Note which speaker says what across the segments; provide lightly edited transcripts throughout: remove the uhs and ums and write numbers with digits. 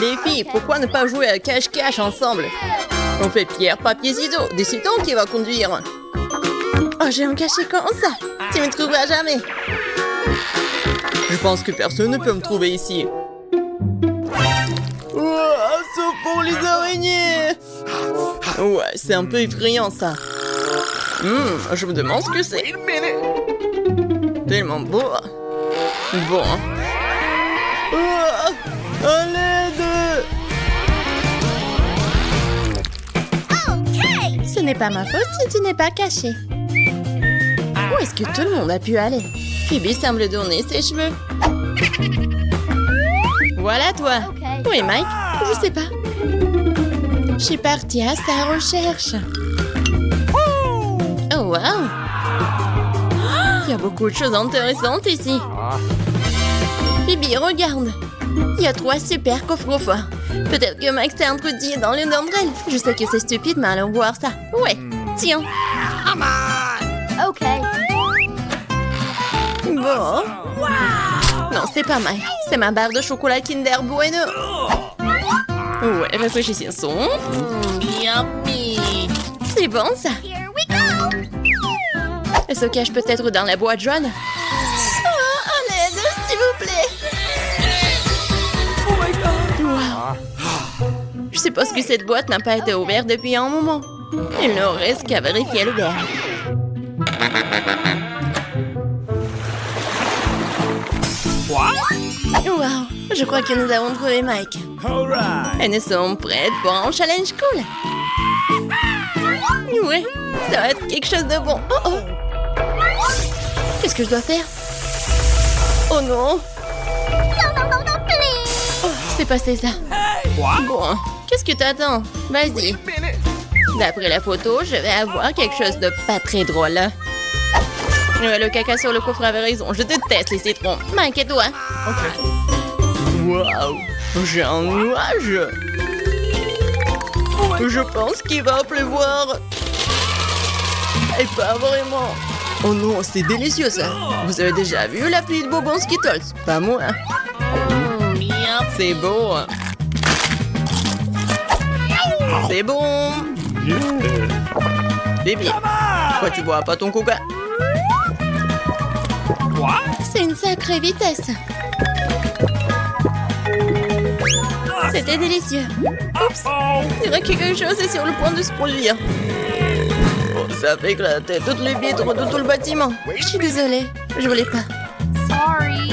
Speaker 1: Les filles, pourquoi ne pas jouer à cache-cache ensemble? On fait pierre, papier, ciseaux. Décidons qui va conduire. Oh, j'ai un cachet comme ça. Tu me trouveras jamais. Je pense que personne ne peut me trouver ici. Oh, sauf pour les araignées. Ouais, c'est un peu effrayant ça. Je me demande ce que c'est. Tellement beau. Bon. Oh, à l'aide.
Speaker 2: Ce n'est pas ma faute si tu n'es pas caché.
Speaker 1: Où est-ce que tout le monde a pu aller? Phoebe semble tourner ses cheveux. Voilà toi.
Speaker 2: Où est Mike?
Speaker 1: Je sais pas.
Speaker 2: Je suis partie à sa recherche.
Speaker 1: Oh wow. Il y a beaucoup de choses intéressantes ici. Phoebe, regarde. Il y a 3 super coffres forts. Peut-être que Mike s'est introduit dans l'une d'entre elles. Je sais que c'est stupide, mais allons voir ça. Ouais, tiens.
Speaker 2: OK.
Speaker 1: Bon. Non, c'est pas Mike. C'est ma barre de chocolat Kinder Bueno. Ouais, rafraîchissons.
Speaker 2: Yummy.
Speaker 1: C'est bon, ça.
Speaker 2: Here we go.
Speaker 1: Elle se cache peut-être dans la boîte jaune. Oh, à l'aide, s'il vous plaît. Oh my God. Wow. Je suppose que cette boîte n'a pas été ouverte depuis un moment. Il ne reste qu'à vérifier le verre. Wow, je crois que nous avons trouvé Mike. Et nous sommes prêtes pour un challenge cool. Ouais, ça va être quelque chose de bon. Oh oh. Qu'est-ce que je dois faire? Oh non.
Speaker 2: Non, please.
Speaker 1: Oh, c'est passé ça. Bon, qu'est-ce que t'attends? Vas-y. D'après la photo, je vais avoir quelque chose de pas très drôle. Ouais, le caca sur le coffre avait raison. Je déteste les citrons. Mike, et toi? Waouh, j'ai un nuage. Je pense qu'il va pleuvoir. Et pas vraiment. Oh non, c'est délicieux ça. Vous avez déjà vu la pluie de bonbons Skittles? Pas moi. C'est beau. C'est bon. Bébé, pourquoi tu bois pas ton coca?
Speaker 2: C'est une sacrée vitesse.
Speaker 1: C'était délicieux. Oups, c'est vrai que quelque chose est sur le point de se produire. Oh, ça fait éclater toutes les vitres de tout le bâtiment. Je suis désolée, je voulais pas.
Speaker 2: Sorry.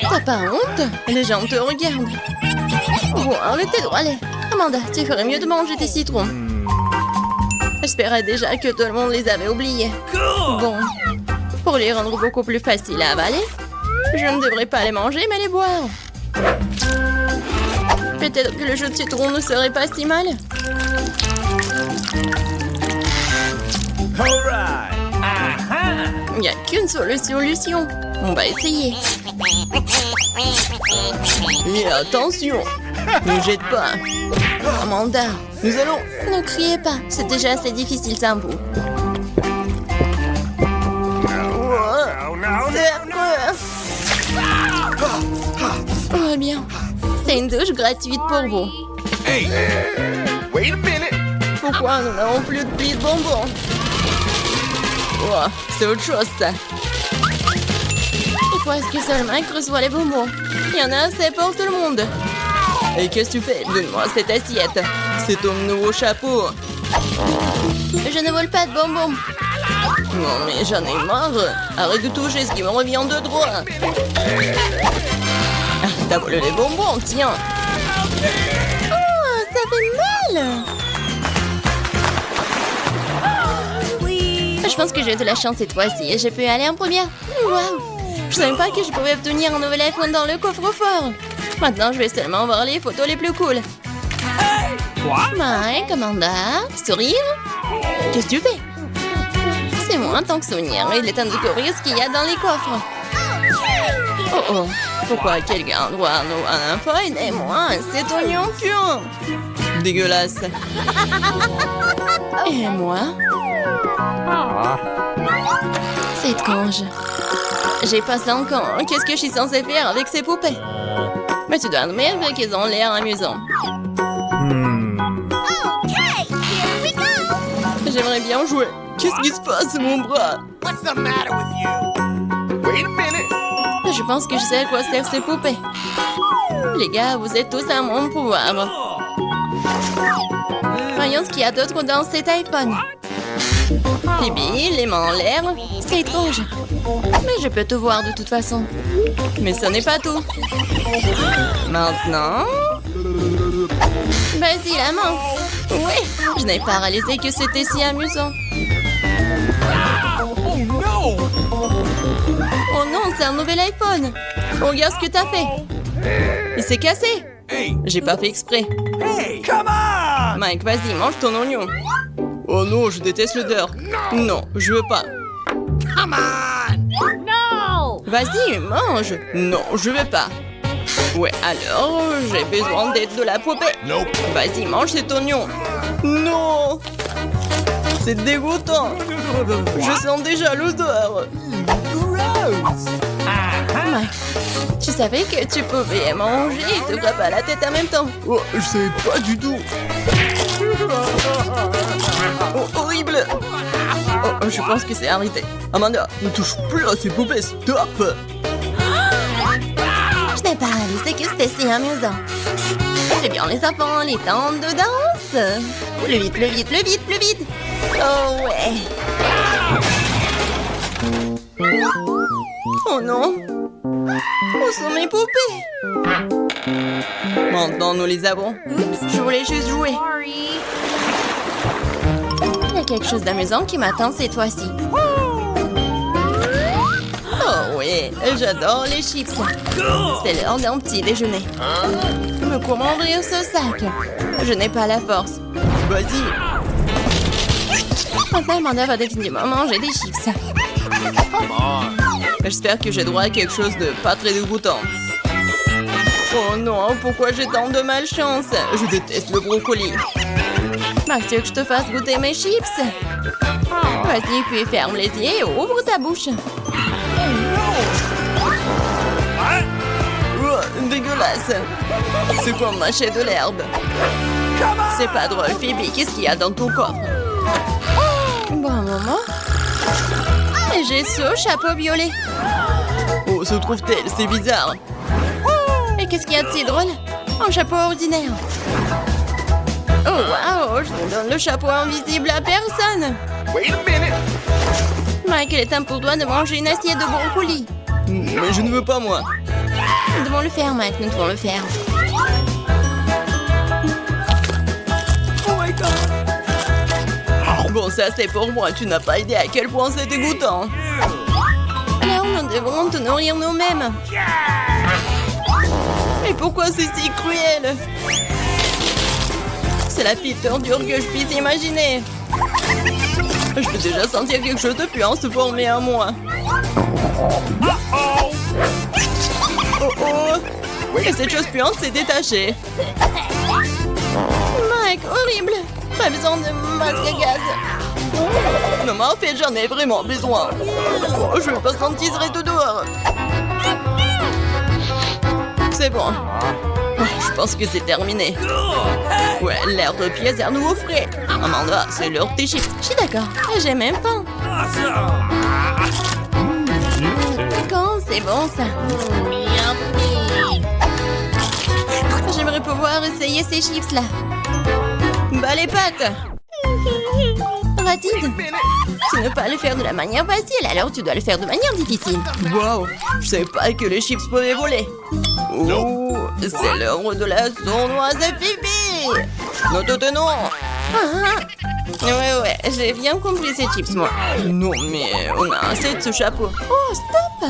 Speaker 1: T'as pas honte? Les gens te regardent. Bon, arrêtez de râler. Amanda, tu ferais mieux de manger tes citrons. J'espérais déjà que tout le monde les avait oubliés. Bon, pour les rendre beaucoup plus faciles à avaler, je ne devrais pas les manger, mais les boire. Peut-être que le jus de citron ne serait pas si mal. Il n'y a qu'une solution. On va essayer. Et attention, ne jette pas. Amanda, nous allons... Ne criez pas, c'est déjà assez difficile sans vous. C'est affreux. Oh bien, c'est une douche gratuite pour vous. Pourquoi nous n'avons plus de plis de bonbons? Oh, c'est autre chose ça. Pourquoi est-ce que seul Mike reçoit les bonbons? Il y en a assez pour tout le monde. Et qu'est-ce que tu fais? Donne-moi cette assiette. C'est ton nouveau chapeau. Je ne vole pas de bonbons. Non mais j'en ai marre. Arrête de toucher ce qui me revient de droit. Ah, t'as volé les bonbons, tiens.
Speaker 2: Oh, ça fait mal.
Speaker 1: Je pense que j'ai de la chance cette fois-ci et je peux aller en première. Waouh! Je savais pas que je pouvais obtenir un nouvel iPhone dans le coffre-fort. Maintenant, je vais seulement voir les photos les plus cool. Mike, Amanda, sourire? Qu'est-ce que tu fais? C'est moi en tant que souvenir. Il est temps de découvrir ce qu'il y a dans les coffres. Oh oh, pourquoi quelqu'un doit avoir un iPhone et moi c'est oignon pur? Dégueulasse. Et moi? C'est étrange. J'ai pas 5 ans. Qu'est-ce que je suis censée faire avec ces poupées? Mais tu dois admettre qu'elles ont l'air amusantes. J'aimerais bien jouer. Qu'est-ce qui se passe, mon bras?
Speaker 3: What's the matter with you? Wait a minute.
Speaker 1: Je pense que je sais à quoi servent ces poupées. Les gars, vous êtes tous à mon pouvoir. Voyons ce qu'il y a d'autre dans cet iPhone. Phoebe, les mains en l'air. C'est étrange. Mais je peux te voir de toute façon. Mais ce n'est pas tout. Maintenant... Vas-y, la main. Oui, je n'ai pas réalisé que c'était si amusant.
Speaker 3: Oh no!
Speaker 1: Oh non, c'est un nouvel iPhone. Regarde ce que t'as fait. Il s'est cassé.
Speaker 3: Hey!
Speaker 1: J'ai pas fait exprès.
Speaker 3: Hey! Come on!
Speaker 1: Mike, vas-y, mange ton oignon. Oh non, je déteste l'odeur. Non, je veux pas.
Speaker 3: Come on!
Speaker 1: Vas-y, mange. Non, je veux pas. Ouais, alors, j'ai besoin d'aide de la poupée.
Speaker 3: Nope.
Speaker 1: Vas-y, mange cet oignon. Non! C'est dégoûtant. Je sens déjà l'odeur.
Speaker 3: Gross!
Speaker 1: Mike, tu savais que tu pouvais manger et te frapper à la tête en même temps?
Speaker 4: Oh, je savais pas du tout.
Speaker 1: Oh, horrible! Oh, je pense que c'est arrêté. Amanda, ne touche plus à ces poupées, stop! Je n'ai pas réalisé que c'était si amusant. C'est bien les enfants, les temps de danse. Plus vite, plus vite, plus vite, plus vite. Oh ouais. Oh non. Où sont mes poupées? Maintenant, nous les avons. Oups, je voulais juste jouer. Il y a quelque chose d'amusant qui m'attend cette fois-ci. Oh oui, j'adore les chips. C'est l'heure d'un petit déjeuner. Mais comment ouvrir ce sac? Je n'ai pas la force. Vas-y. Maintenant, Amanda va définitivement manger des chips. J'espère que j'ai droit à quelque chose de pas très dégoûtant. Oh non, pourquoi j'ai tant de malchance? Je déteste le brocoli. Max, tu veux que je te fasse goûter mes chips? Vas-y, puis ferme les yeux et ouvre ta bouche. Oh, dégueulasse. C'est comme mâcher de l'herbe. C'est pas drôle, Phoebe. Qu'est-ce qu'il y a dans ton coffre? Bon moment. J'ai ce chapeau violet. Oh, se trouve-t-elle? C'est bizarre. Et qu'est-ce qu'il y a de si drôle? Un chapeau ordinaire. Oh, waouh! Je ne donne le chapeau invisible à personne.
Speaker 3: Wait a minute.
Speaker 1: Mike, il est temps pour toi de manger une assiette de brocoli.
Speaker 4: Mais je ne veux pas, moi.
Speaker 1: Nous devons le faire, Mike. Nous devons le faire.
Speaker 3: Oh my god.
Speaker 4: Bon, ça c'est pour moi. Tu n'as pas idée à quel point c'est dégoûtant.
Speaker 1: Alors, nous devons te nourrir nous-mêmes. Mais pourquoi c'est si cruel? C'est la pire torture que je puisse imaginer. Je peux déjà sentir quelque chose de puant se former en moi.
Speaker 3: Uh-oh.
Speaker 1: Oh oh! Et cette chose puante s'est détachée. Mike, horrible! Pas besoin de masque à gaz.
Speaker 4: Non, mais en fait, j'en ai vraiment besoin. Oh, je veux pas sentir tout dehors. C'est bon. Ouais, je pense que c'est terminé. Ouais, l'air de pièce est à nouveau frais. Amanda, c'est l'heure de tes chips.
Speaker 1: Je suis d'accord. J'ai même faim. Quand c'est bon ça. J'aimerais pouvoir essayer ces chips là. Bah les pâtes. Ratide. Tu ne peux pas le faire de la manière facile, alors tu dois le faire de manière difficile.
Speaker 4: Waouh, je savais pas que les chips pouvaient voler. Oh, c'est l'heure de la sournoise Phoebe. Non, non.
Speaker 1: Ouais, j'ai bien compris ces chips, moi.
Speaker 4: Non, mais on a assez de ce chapeau.
Speaker 1: Oh, stop!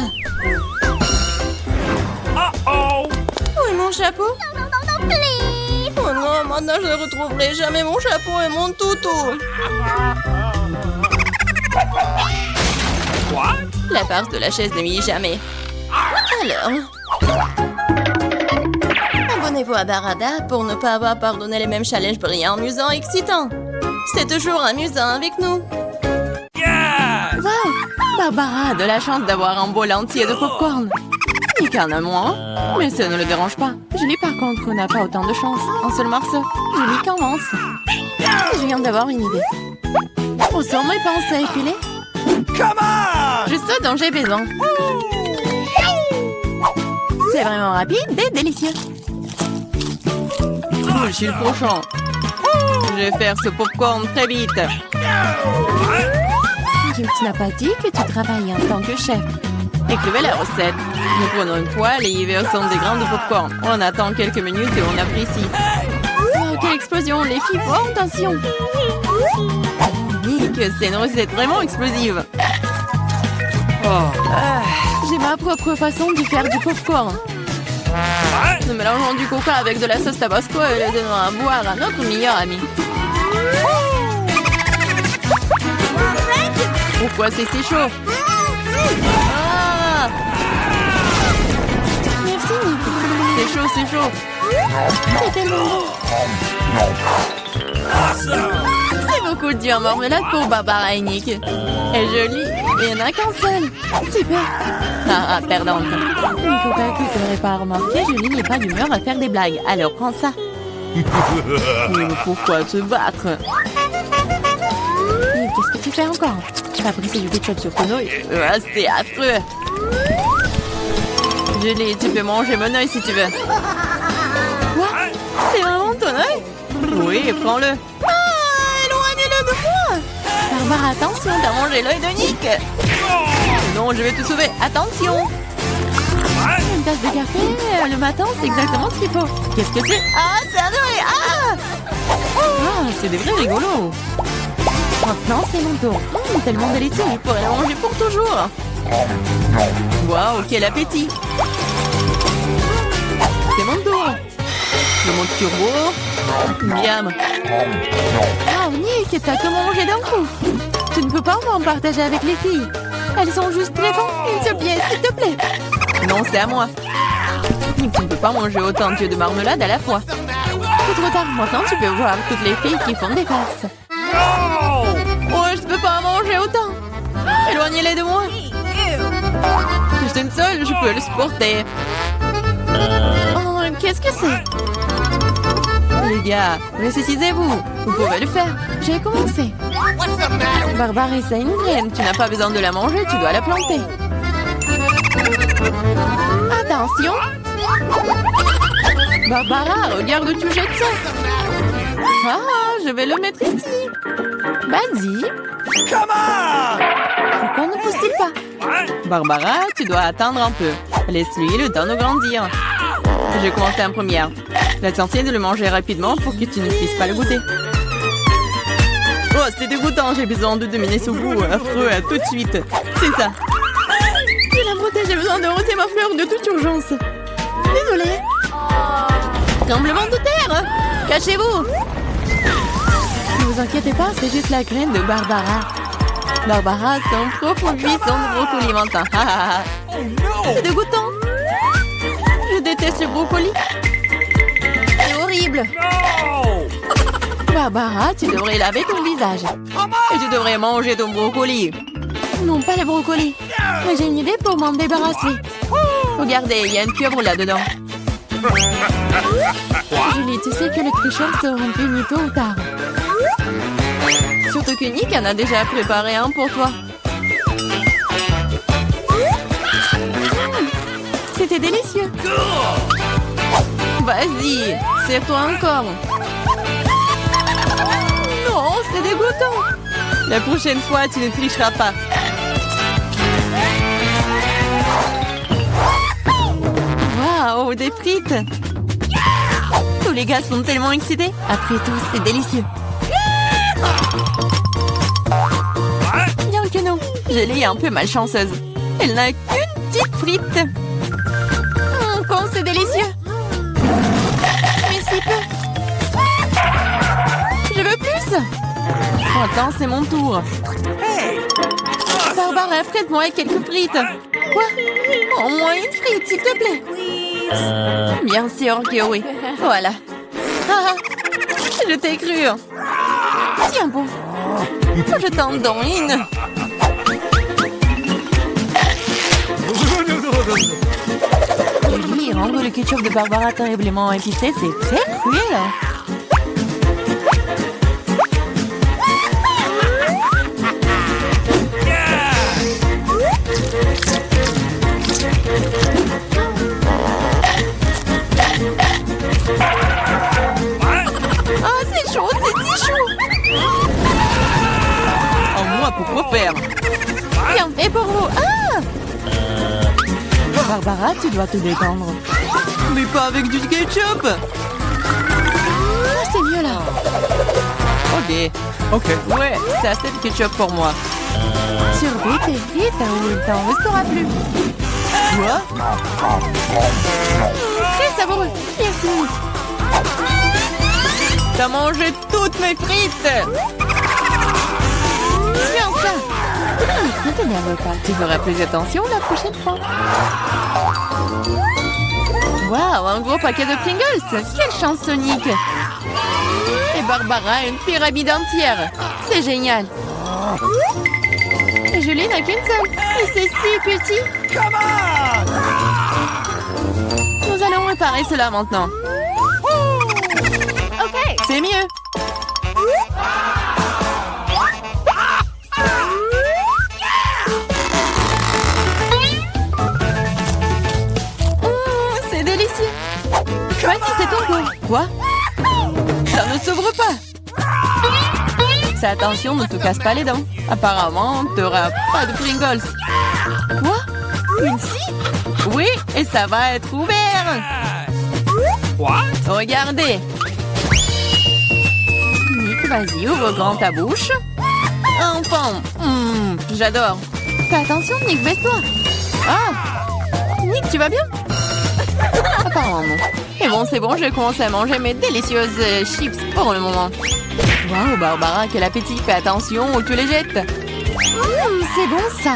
Speaker 3: Uh-oh.
Speaker 1: Où est mon chapeau? Oh non, maintenant je ne retrouverai jamais mon chapeau et mon toutou.
Speaker 3: What?
Speaker 1: La part de la chaise ne m'y est jamais. Alors... Abonnez-vous à Barada pour ne pas avoir pardonné les mêmes challenges brillants, amusants et excitants. C'est toujours amusant avec nous. Barbara a de la chance d'avoir un bol entier de popcorn. Nick en a moins, mais ça ne le dérange pas. Julie, par contre, n'a pas autant de chance. Un seul morceau. Julie commence. Je viens d'avoir une idée. Où sont mes pinces à épiler?
Speaker 3: Come on!
Speaker 1: Juste ce dont j'ai besoin. C'est vraiment rapide et délicieux. Je suis le prochain. Je vais faire ce popcorn très vite. Tu n'as pas dit que tu travailles en tant que chef. Écrivez la recette. Nous prenons une poêle et y versons des grains de popcorn. On attend quelques minutes et on apprécie. Oh, quelle explosion! Les filles, font attention! Nick, c'est une recette vraiment explosive. J'ai ma propre façon de faire du popcorn. Nous mélangeons du coca avec de la sauce tabasco et le donnons à boire à notre meilleur ami. Pourquoi c'est si chaud? Ah!
Speaker 2: Merci, Nick.
Speaker 1: C'est chaud, c'est chaud.
Speaker 2: C'est tellement bon.
Speaker 1: C'est beaucoup de en marmelade pour Barbara et Nick. Elle est jolie, il n'y en a qu'un seul.
Speaker 2: Super.
Speaker 1: Ah, perdante.
Speaker 2: Nico, pas que tu n'aurais pas remarqué, Julie n'est pas d'humeur à faire des blagues. Alors prends ça.
Speaker 1: Mais pourquoi te battre?
Speaker 2: Nick, qu'est-ce que tu fais encore? Tu vas briser du ketchup sur ton œil.
Speaker 1: Ah, c'est affreux. Julie, tu peux manger mon œil si tu veux.
Speaker 2: Quoi?
Speaker 1: C'est vraiment ton œil? Oui, prends-le. Ah, éloignez-le de moi.
Speaker 2: Barbara, attention.
Speaker 1: T'as mangé l'œil de Nick. Non, je vais te sauver. Attention.
Speaker 2: Une tasse de café le matin, c'est exactement ce qu'il faut.
Speaker 1: Qu'est-ce que c'est? Ah, c'est adoré. Ah,
Speaker 2: Ah, c'est des vrais rigolos. Maintenant, c'est mon tour.
Speaker 1: tellement délicieux. Je pourrais la manger pour toujours. Waouh, quel appétit. C'est mon tour. Je monte turbo. Miam.
Speaker 2: Ah, Nick, t'as tout mangé d'un coup. Tu ne peux pas m'en partager avec les filles. Elles sont juste très bonnes. Une seule pièce, s'il te plaît.
Speaker 1: Non, c'est à moi. Tu ne peux pas manger autant de marmelade à la fois.
Speaker 2: C'est trop tard. Maintenant, tu peux voir toutes les filles qui font des farces.
Speaker 1: Oh, je ne peux pas manger autant. Éloignez-les de moi. Juste une seule, je peux le supporter.
Speaker 2: Oh, qu'est-ce que c'est?
Speaker 1: Les gars, ressuscitez-vous. Vous pouvez le faire.
Speaker 2: J'ai commencé.
Speaker 1: Barbara, c'est une graine. Tu n'as pas besoin de la manger, tu dois la planter.
Speaker 2: Attention.
Speaker 1: Barbara, regarde où tu jettes ça. Ah, je vais le mettre ici.
Speaker 2: Vas-y.
Speaker 3: Come on!
Speaker 2: Pourquoi ne pousse-t-il pas?
Speaker 1: Barbara, tu dois attendre un peu. Laisse-lui le temps de grandir. Je vais commencer en première. L'essentiel de le manger rapidement pour que tu ne puisses pas le goûter. Oh, c'est dégoûtant. J'ai besoin de dominer ce goût affreux à tout de suite. C'est ça.
Speaker 2: Je la protège, j'ai besoin de rôter ma fleur de toute urgence. Désolée.
Speaker 1: Tremblement de terre. Cachez-vous.
Speaker 2: Ne vous inquiétez pas, c'est juste la graine de Barbara.
Speaker 1: Barbara, son propre buisson de brocoli mentin. C'est dégoûtant. Je déteste le brocoli. C'est horrible. Barbara, tu devrais laver ton visage. Et tu devrais manger ton brocoli.
Speaker 2: Non, pas le brocoli. Mais j'ai une idée pour m'en débarrasser.
Speaker 1: Regardez, il y a une pieuvre là-dedans.
Speaker 2: Julie, tu sais que les tricheurs seront punis tôt ou tard.
Speaker 1: Surtout que Nick en a déjà préparé un pour toi.
Speaker 2: C'était délicieux.
Speaker 1: Vas-y, serre-toi encore. Non, c'est dégoûtant. La prochaine fois, tu ne tricheras pas. Waouh, des frites. Tous les gars sont tellement excités. Après tout, c'est délicieux. Bien que non, Julie est un peu malchanceuse. Elle n'a qu'une petite frite. Quand c'est délicieux. Mais si peu. Je veux plus. Attends, c'est mon tour. Barbara, prête-moi quelques frites. Quoi? Au moins une frite, s'il te plaît. Bien sûr que oui. Voilà. Ah, je t'ai cru. Tiens bon. Je t'en donne une.
Speaker 2: Julie, rendre le ketchup de Barbara terriblement épicé, c'est très cruel.
Speaker 1: Oh, c'est chaud, c'est si chaud.
Speaker 4: Oh, moi, pourquoi faire?
Speaker 1: Bien fait pour vous. Ah!
Speaker 2: Barbara, tu dois te détendre.
Speaker 4: Mais pas avec du ketchup.
Speaker 1: Ah, c'est mieux là.
Speaker 4: Ok.
Speaker 3: Ok.
Speaker 4: Ouais, c'est assez de ketchup pour moi.
Speaker 2: Surveille tes frites ou il t'en restera plus.
Speaker 4: Quoi?
Speaker 1: Très savoureux. Merci.
Speaker 4: T'as mangé toutes mes frites.
Speaker 1: Tiens ça.
Speaker 2: Ne t'énerve pas, tu feras plus attention la prochaine fois.
Speaker 1: Waouh, un gros paquet de Pringles. Quelle chance, Sonic. Et Barbara a une pyramide entière. C'est génial. Et Julie n'a qu'une seule. Et c'est si petit.
Speaker 3: Come on!
Speaker 1: Nous allons réparer cela maintenant. Ok.
Speaker 4: C'est mieux.
Speaker 1: C'est délicieux. Voici, c'est ton tour.
Speaker 4: Quoi? Ça ne s'ouvre pas. Fais attention, ne te casse pas les dents. Apparemment, t'auras pas de Pringles.
Speaker 1: Quoi? Une scie?
Speaker 4: Oui, et ça va être ouvert.
Speaker 3: What?
Speaker 4: Regardez. Nick, vas-y, ouvre grand ta bouche. Enfin, j'adore.
Speaker 1: Fais attention, Nick, baisse-toi. Ah! Nick, tu vas bien?
Speaker 4: Apparemment non. Et bon, c'est bon, je vais commencer à manger mes délicieuses chips pour le moment. Waouh, Barbara, quel appétit. Fais attention ou tu les jettes.
Speaker 1: C'est bon ça.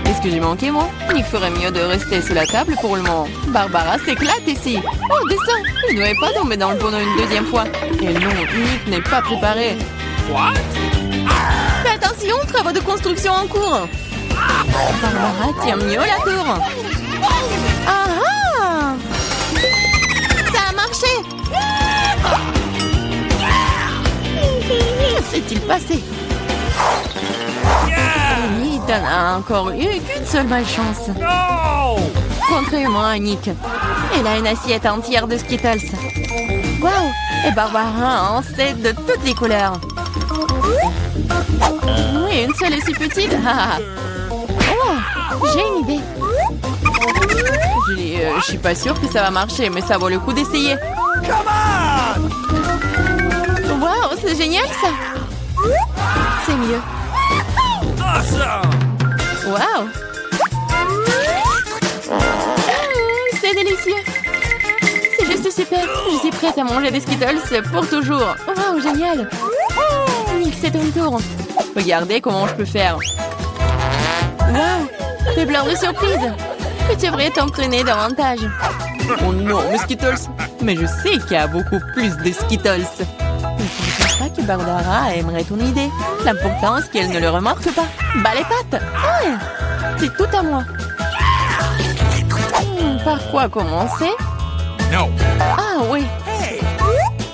Speaker 4: Qu'est-ce que j'ai manqué, moi? Il ferait mieux de rester sous la table pour le moment. Barbara s'éclate ici. Oh, descends. Il ne devait pas tomber dans le bonneau une deuxième fois. Et non, Nick n'est pas préparé.
Speaker 3: What?
Speaker 1: Fais attention, travaux de construction en cours.
Speaker 4: Barbara tient mieux la tour.
Speaker 1: Ah ah! Ça a marché. Que s'est-il passé?
Speaker 4: Oui, t'en as encore eu qu'une seule malchance.
Speaker 3: No!
Speaker 4: Contrairement à Nick. Elle a une assiette entière de Skittles. Waouh! Et Barbara en sait de toutes les couleurs. Oui, une seule est si petite.
Speaker 1: Oh, j'ai une idée.
Speaker 4: Je suis pas sûre que ça va marcher, mais ça vaut le coup d'essayer.
Speaker 3: Come on!
Speaker 1: Waouh, c'est génial ça. C'est mieux.
Speaker 3: Awesome!
Speaker 1: Waouh. C'est délicieux. C'est juste super. Je suis prête à manger des Skittles pour toujours. Waouh, génial. Nick, c'est ton tour.
Speaker 4: Regardez comment je peux faire.
Speaker 1: Waouh, des plein de surprises. Tu devrais t'entraîner davantage.
Speaker 4: Oh non, mes Skittles. Mais je sais qu'il y a beaucoup plus de Skittles.
Speaker 2: Je ne pense pas que Barbara aimerait ton idée.
Speaker 4: L'important, c'est qu'elle ne le remarque pas.
Speaker 1: Bas les pattes. C'est tout à moi.
Speaker 4: Par quoi commencer?
Speaker 3: No!
Speaker 1: Ah oui.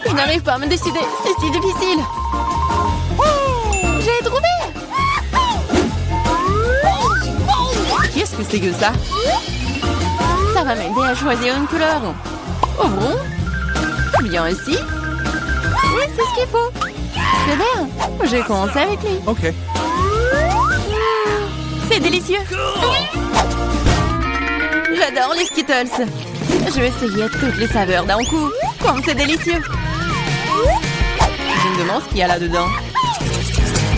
Speaker 1: Je n'arrive pas à me décider. C'est si difficile. J'ai trouvé.
Speaker 4: Qu'est-ce que c'est que ça?
Speaker 1: Ça va m'aider à choisir une couleur. Ouvrons. Bien ici. Oui, c'est ce qu'il faut. C'est bien. Je vais commencer avec lui.
Speaker 3: Ok.
Speaker 1: C'est délicieux. J'adore les Skittles. Je vais essayer toutes les saveurs d'un coup. Comme c'est délicieux.
Speaker 4: Je me demande ce qu'il y a là-dedans.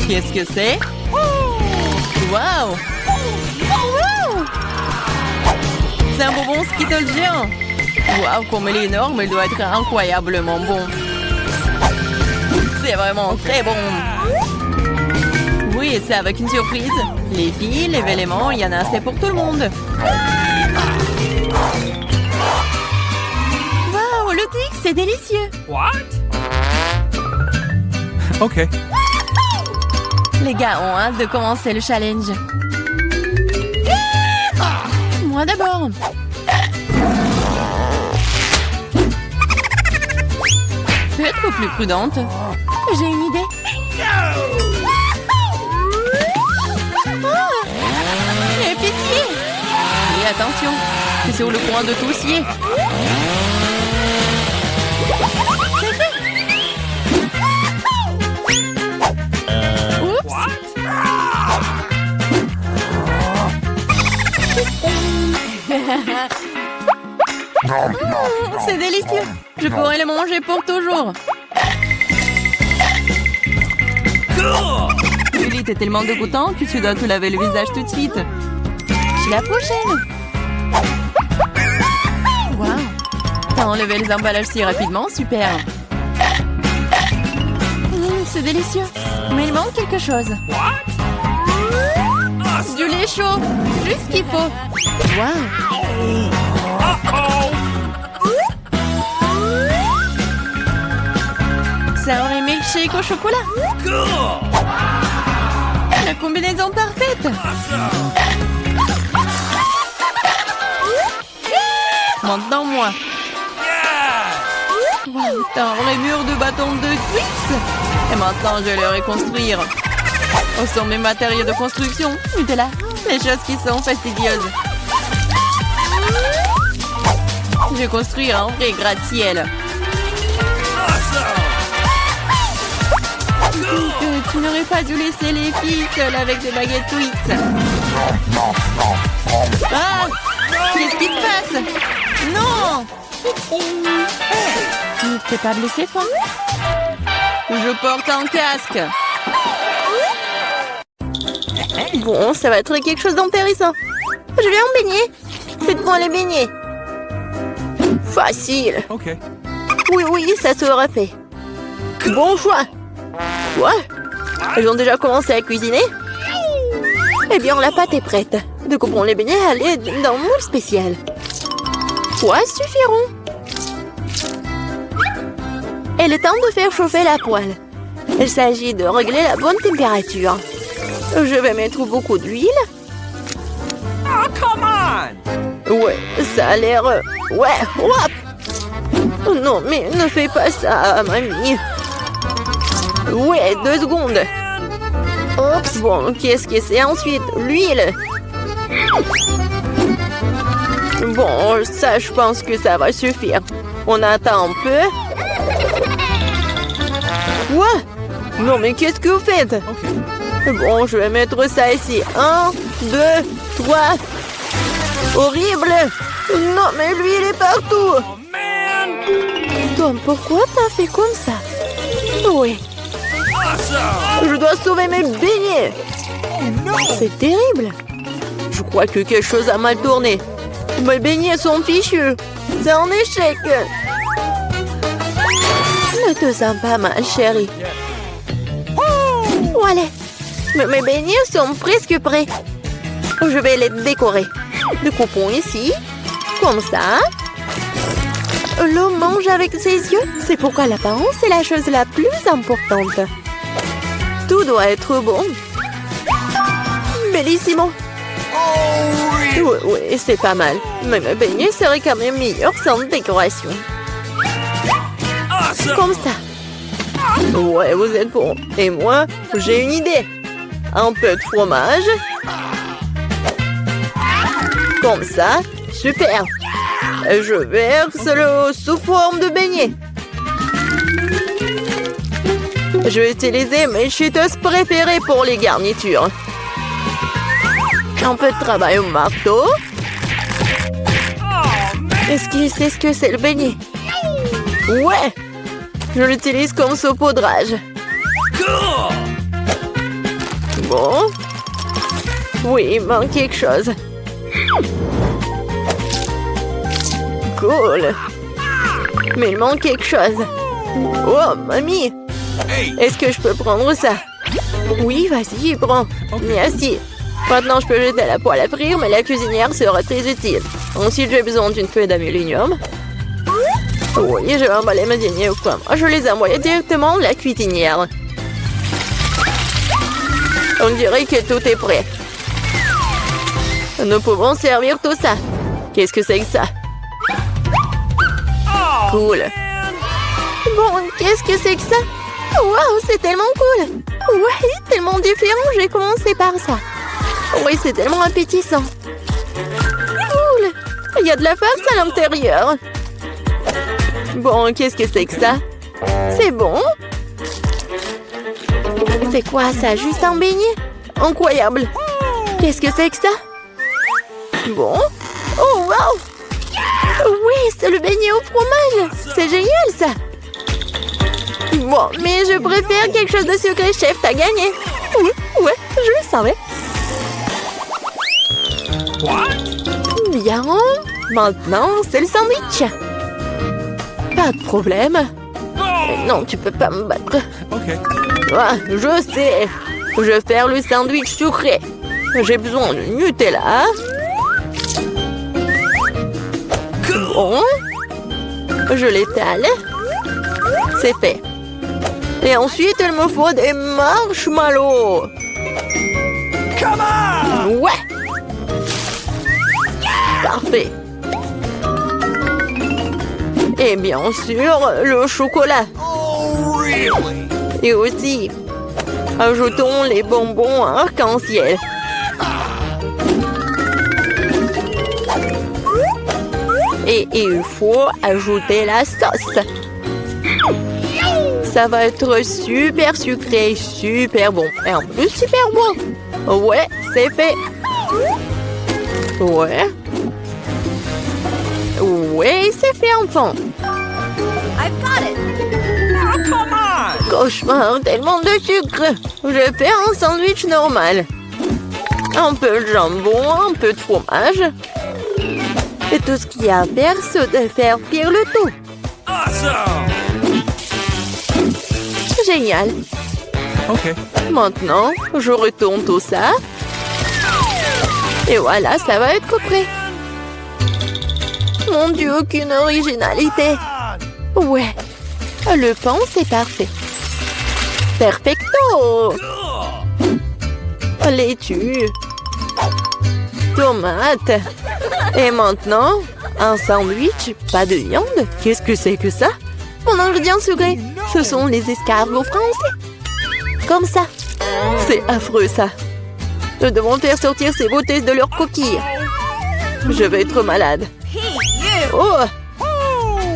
Speaker 4: Qu'est-ce que c'est? Waouh! C'est un bonbon Skittles géant. Waouh, comme il est énorme, il doit être incroyablement bon. C'est vraiment très bon. Oui, c'est avec une surprise. Les filles, les éléments, il y en a assez pour tout le monde.
Speaker 1: Waouh, le Twix, c'est délicieux.
Speaker 3: What? Ok.
Speaker 1: Les gars ont hâte de commencer le challenge.
Speaker 2: Moi d'abord.
Speaker 4: Peux être plus prudente.
Speaker 2: J'ai une idée.
Speaker 4: Aie pitié! Et attention, c'est sur le point de tout scier.
Speaker 2: Oups!
Speaker 4: C'est délicieux. Je pourrais le manger pour toujours. Julie, t'es tellement dégoûtant que tu dois te laver le visage tout de suite.
Speaker 2: Je suis la prochaine.
Speaker 4: Wow. T'as enlevé les emballages si rapidement, super.
Speaker 2: C'est délicieux. Mais il manque quelque chose.
Speaker 4: Du lait chaud, juste ce qu'il faut.
Speaker 2: Wow.
Speaker 4: C'est un vrai milkshake au chocolat. La combinaison parfaite. Maintenant, moi. Wow, t'as un vrai mur de bâtons de Twix. Et maintenant, je vais le reconstruire. Où sont mes matériaux de construction? Nutella, les choses qui sont fastidieuses. Je vais construire un vrai gratte-ciel. Tu n'aurais pas dû laisser les filles seules avec des baguettes Twix. Ah! Qu'est-ce qui se passe? Non!
Speaker 2: T'es pas blessé, toi?
Speaker 4: Je porte un casque.
Speaker 1: Bon, ça va être quelque chose d'intéressant. Je vais en baigner. Faites-moi les beignets. Facile.
Speaker 3: Okay.
Speaker 1: Oui, ça sera fait. Bon choix. Quoi? Elles ont déjà commencé à cuisiner? Eh bien, la pâte est prête. Découpons les beignets à l'aide d'un moule spécial. Quoi suffiront? Et le temps de faire chauffer la poêle. Il s'agit de régler la bonne température. Je vais mettre beaucoup d'huile.
Speaker 3: Oh, come on!
Speaker 1: Ouais, ça a l'air... Ouais, hop! Non, mais ne fais pas ça, mamie. Ouais, 2 secondes. Oups, bon, qu'est-ce que c'est ensuite? L'huile. Bon, ça, je pense que ça va suffire. On attend un peu. Quoi? Non, mais qu'est-ce que vous faites? Bon, je vais mettre ça ici. 1, 2, 3. Horrible! Non, mais l'huile est partout!
Speaker 3: Oh, man!
Speaker 1: Tom, pourquoi t'as fait comme ça? Oui,
Speaker 3: Awesome!
Speaker 1: je dois sauver mes beignets! C'est terrible! Je crois que quelque chose a mal tourné. Mes beignets sont fichus. C'est un échec. Ne te sens pas mal, chérie. Voilà. Mes beignets sont presque prêts. Je vais les décorer. Découpons ici. Comme ça. L'homme mange avec ses yeux. C'est pourquoi l'apparence est la chose la plus importante. Tout doit être bon. Bellissimo. Oui, c'est pas mal. Mais mes beignets seraient quand même meilleurs sans décoration.
Speaker 3: Awesome!
Speaker 1: Comme ça. Ouais, vous êtes bon. Et moi, j'ai une idée. Un peu de fromage. Comme ça. Super. Je verse le sous forme de beignet. Je vais utiliser mes cheetos préférés pour les garnitures. Un peu de travail au marteau. Est-ce qu'il sait ce que c'est le beignet? Ouais! Je l'utilise comme saupoudrage.
Speaker 3: Cool!
Speaker 1: Bon. Oui, il manque quelque chose. Cool. Mais il manque quelque chose. Oh, mamie!
Speaker 3: Hey!
Speaker 1: Est-ce que je peux prendre ça? Oui, vas-y, prends. Merci. Maintenant, je peux jeter à la poêle à frire, mais la cuisinière sera très utile. Ensuite, j'ai besoin d'une feuille d'aluminium. Oui, je vais emballer mes beignets au pomme. Je les ai envoyés directement à la cuisinière. On dirait que tout est prêt. Nous pouvons servir tout ça. Qu'est-ce que c'est que ça? Cool. Bon, qu'est-ce que c'est que ça? Waouh, c'est tellement cool. Ouais, tellement différent. Je vais commencer par ça. Oui, c'est tellement appétissant. Cool. Il y a de la farce à l'intérieur. Bon, qu'est-ce que c'est que ça? C'est bon. C'est quoi ça? Juste un beignet? Incroyable. Qu'est-ce que c'est que ça? Bon. Oh, wow. Oui, c'est le beignet au fromage. C'est génial, ça. Bon, mais je préfère quelque chose de sucré. Chef, t'as gagné. Oui, ouais, je le savais. Bien. Maintenant, c'est le sandwich. Pas de problème. Non, tu peux pas me battre.
Speaker 3: Okay.
Speaker 1: Ah, je sais. Je vais faire le sandwich sucré. J'ai besoin de Nutella. Bon. Je l'étale. C'est fait. Et ensuite, il me faut des marshmallows.
Speaker 3: Come on!
Speaker 1: Ouais. Parfait. Et bien sûr, le chocolat.
Speaker 3: Oh, really?
Speaker 1: Et aussi, ajoutons les bonbons arc-en-ciel. Et il faut ajouter la sauce. Ça va être super sucré, super bon. Et en plus, super bon. Ouais, c'est fait. Ouais. Ouais, c'est fait, enfant.
Speaker 3: Oh, come on!
Speaker 1: Cauchemar, tellement de sucre. Je fais un sandwich normal. Un peu de jambon, un peu de fromage. Et tout ce qu'il y a à faire, c'est de faire cuire le tout.
Speaker 3: Awesome!
Speaker 1: Génial.
Speaker 3: Okay.
Speaker 1: Maintenant, je retourne tout ça. Et voilà, ça va être prêt. Mon Dieu, aucune originalité. Ouais, le pain, c'est parfait. Perfecto. Laitue. Tomate. Et maintenant, un sandwich, pas de viande. Qu'est-ce que c'est que ça? Mon ingrédient secret, ce sont les escargots français. Comme ça. C'est affreux, ça. Nous devons faire sortir ces beautés de leurs coquilles. Je vais être malade. Oh!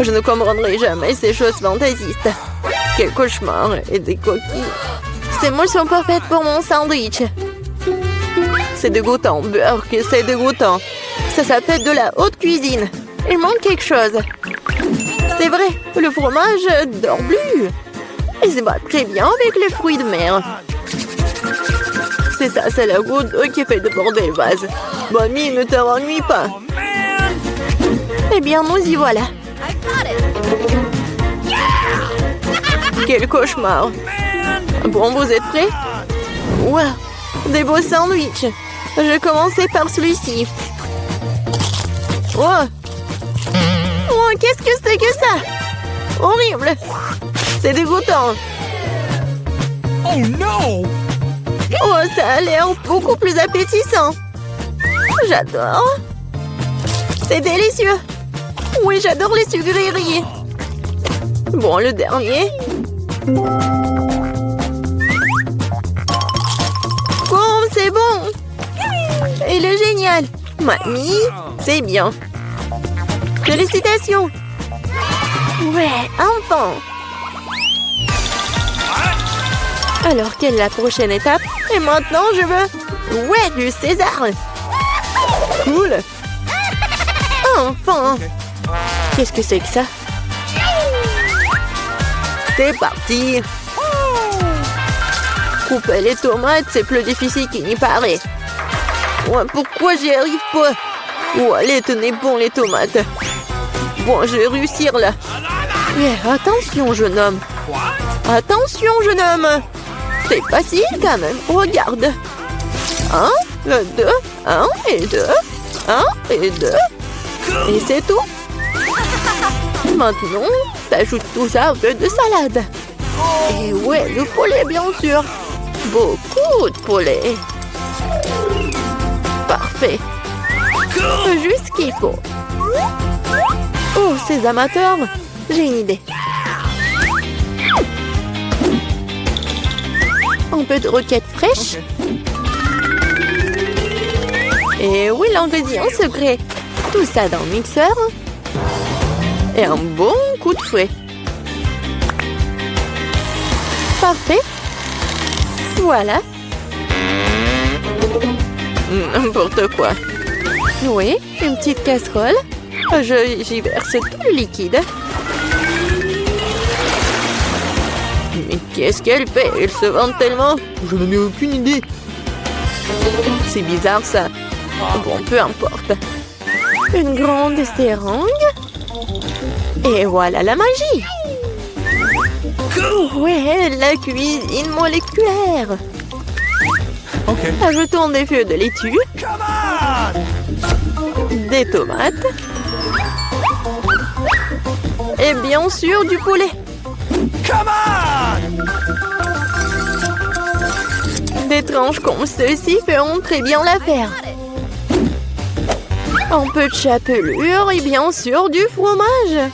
Speaker 1: Je ne comprendrai jamais ces choses fantaisistes. Quel cauchemar et des coquilles. Ces moules sont parfaites pour mon sandwich. C'est dégoûtant, Burke, c'est dégoûtant. Ça s'appelle de la haute cuisine. Il manque quelque chose. C'est vrai, le fromage dort plus. Il se bat très bien avec les fruits de mer. C'est ça, c'est la goutte d'eau qui fait déborder le vase. Bonnie, ne t'ennuie pas.
Speaker 3: Oh, man!
Speaker 1: Eh bien, nous y voilà. Quel cauchemar. Bon, vous êtes prêts? Wow, des beaux sandwichs. Je vais commencer par celui-ci. Oh, oh, qu'est-ce que c'est que ça? Horrible. C'est dégoûtant.
Speaker 3: Oh, no!
Speaker 1: Oh, ça a l'air beaucoup plus appétissant. J'adore. C'est délicieux. Oui, j'adore les sucreries. Bon, le dernier. Oh, c'est bon. Il est génial. Mamie, c'est bien. Félicitations. Ouais, enfin. Alors, quelle est la prochaine étape? Et maintenant, je veux... Ouais, du César. Cool. Enfin. Qu'est-ce que c'est que ça? C'est parti. Couper les tomates, c'est plus difficile qu'il n'y paraît. Ouais, pourquoi j'y arrive pas? Oh, allez, tenez bon les tomates. Bon, je vais réussir là. Yeah, attention, jeune homme. Attention, jeune homme. C'est facile quand même. Regarde. 1, 2, 1 et 2. 1 et 2. Et c'est tout. Maintenant, t'ajoutes tout ça à un peu de salade. Et ouais, le poulet, bien sûr. Beaucoup de poulet. Parfait. Juste ce qu'il faut. Oh, ces amateurs. J'ai une idée. Un peu de roquette fraîche. Et oui, l'ingrédient secret. Tout ça dans le mixeur. Et un bon coup de fouet. Parfait. Voilà. N'importe quoi. Oui, une petite casserole. J'y verse tout le liquide. Mais qu'est-ce qu'elle fait? Elle se vante tellement. Je n'en ai aucune idée. C'est bizarre ça. Bon, peu importe. Une grande seringue. Et voilà la magie. Ouais, la cuisine moléculaire.
Speaker 3: OK.
Speaker 1: Ajoutons des feuilles de laitue,
Speaker 3: Come on!
Speaker 1: des tomates et bien sûr du poulet.
Speaker 3: Come on!
Speaker 1: Des tranches comme ceci feront très bien l'affaire. Un peu de chapelure et bien sûr du fromage.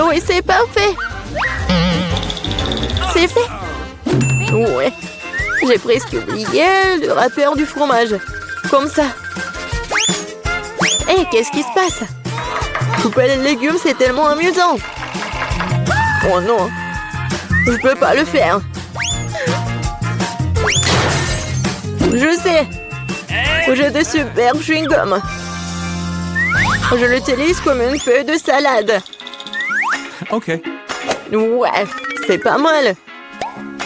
Speaker 1: Oui, c'est parfait. C'est fait. Ouais. J'ai presque oublié le râpeur du fromage. Comme ça. Hé, qu'est-ce qui se passe? Couper les légumes, c'est tellement amusant. Oh non. Je peux pas le faire. Je sais. J'ai de super chewing-gum. Je l'utilise comme une feuille de salade.
Speaker 3: OK.
Speaker 1: Ouais, c'est pas mal.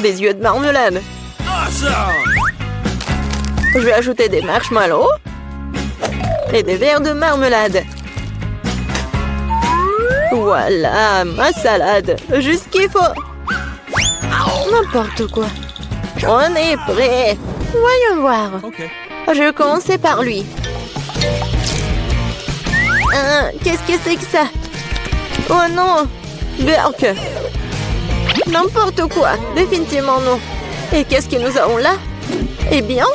Speaker 1: Des yeux de marmelade.
Speaker 3: Awesome!
Speaker 1: Je vais ajouter des marshmallows et des verres de marmelade. Voilà, ma salade. Juste ce qu'il faut. N'importe quoi. On est prêt. Voyons voir.
Speaker 3: OK.
Speaker 1: Je vais commencer par lui. Qu'est-ce que c'est que ça? Oh non! Burk! N'importe quoi! Définitivement non! Et qu'est-ce que nous avons là? Eh bien...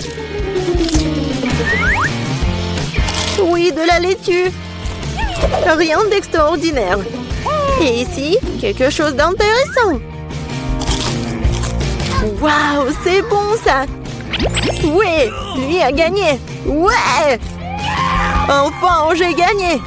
Speaker 1: Oui, de la laitue! Rien d'extraordinaire! Et ici, quelque chose d'intéressant! Waouh! C'est bon ça! Oui! Lui a gagné! Ouais! Enfin, j'ai gagné!